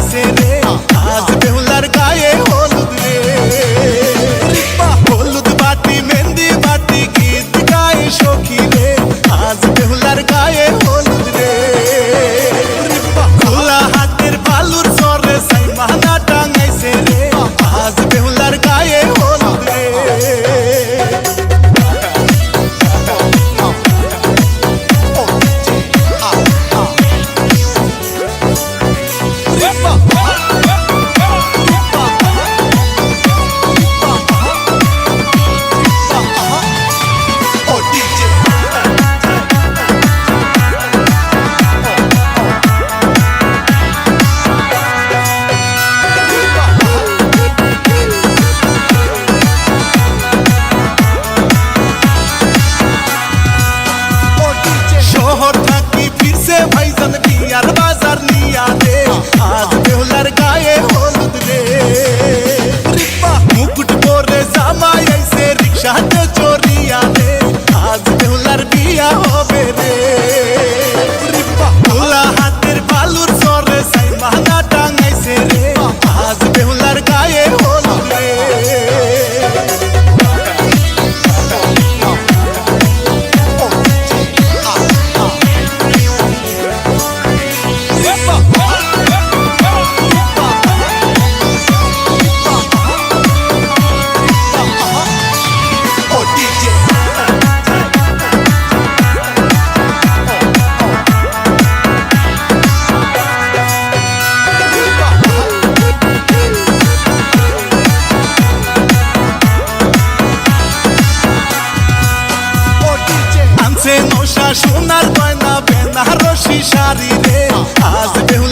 টাঙাইছে রে আজ বেহুলার গায়ে হলুদ রে হলুদ বাটি মেহেন্দি বাটি গীত গায়ে সখী রে আজ বেহুলার গায়ে হলুদ রে খোলা হাতের বালুর চরে সাইমানা টাঙাইছে রে আজ বেহুলার গায়ে হলুদ রে শহর থাকি ফিরছে ভাইজান বিয়ার বাজার নিয়া দে আজ বেহুলার গায়ে হলুদ রে মুকুট পরে জামাই আইছে রিক্সাতে চড়িয়া দে আজ বেহুলার বিয়া হবে রে খোলা হাতের বালুর চরে সাইমানা টাঙাইছে রে আজ বেহুলার গায়ে হলুদ রে সোনার গয়না বেনারসি শাড়ি রে আজ বেহুলা